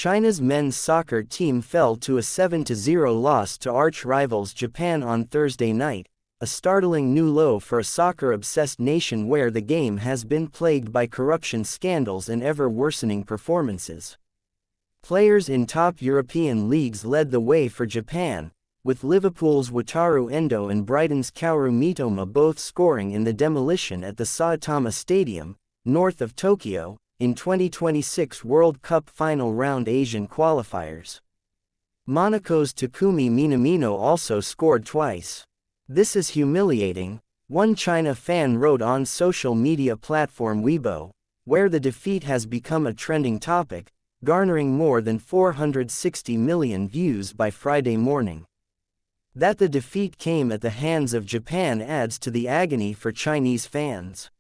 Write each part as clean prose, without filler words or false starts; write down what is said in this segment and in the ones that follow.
China's men's soccer team fell to a 7-0 loss to arch-rivals Japan on Thursday night, a startling new low for a soccer-obsessed nation where the game has been plagued by corruption scandals and ever-worsening performances. Players in top European leagues led the way for Japan, with Liverpool's Wataru Endo and Brighton's Kaoru Mitoma both scoring in the demolition at the Saitama Stadium, north of Tokyo, in 2026 World Cup Final Round Asian qualifiers. Monaco's Takumi Minamino also scored twice. "This is humiliating," one China fan wrote on social media platform Weibo, where the defeat has become a trending topic, garnering more than 460 million views by Friday morning. That the defeat came at the hands of Japan adds to the agony for Chinese fans.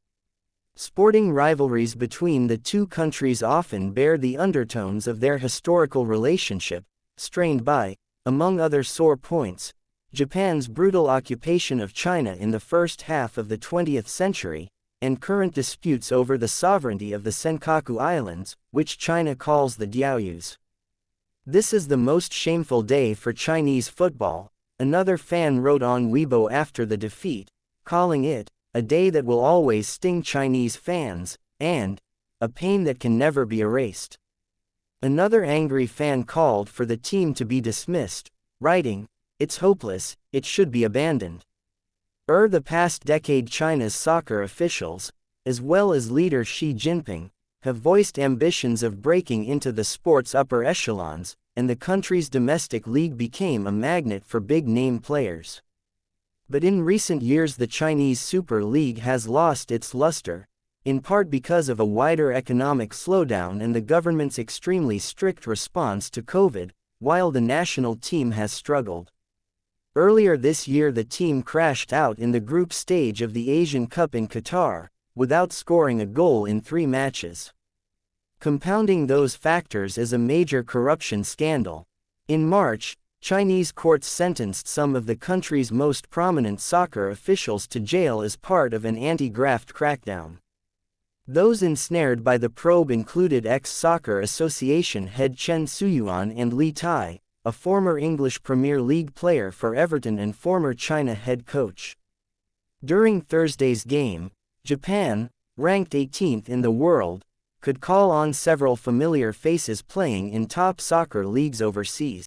Sporting rivalries between the two countries often bear the undertones of their historical relationship, strained by, among other sore points, Japan's brutal occupation of China in the first half of the 20th century, and current disputes over the sovereignty of the Senkaku Islands, which China calls the Diaoyus. "This is the most shameful day for Chinese football," another fan wrote on Weibo after the defeat, calling it a day that will always sting Chinese fans, and a pain that can never be erased. Another angry fan called for the team to be dismissed, writing, "It's hopeless, it should be abandoned." The past decade China's soccer officials, as well as leader Xi Jinping, have voiced ambitions of breaking into the sport's upper echelons, and the country's domestic league became a magnet for big-name players. But in recent years the Chinese Super League has lost its luster, in part because of a wider economic slowdown and the government's extremely strict response to COVID, while the national team has struggled. Earlier this year the team crashed out in the group stage of the Asian Cup in Qatar, without scoring a goal in 3 matches. Compounding those factors is a major corruption scandal. In March, Chinese courts sentenced some of the country's most prominent soccer officials to jail as part of an anti-graft crackdown. Those ensnared by the probe included ex-Soccer Association head Chen Suyuan and Li Tai, a former English Premier League player for Everton and former China head coach. During Thursday's game, Japan, ranked 18th in the world, could call on several familiar faces playing in top soccer leagues overseas.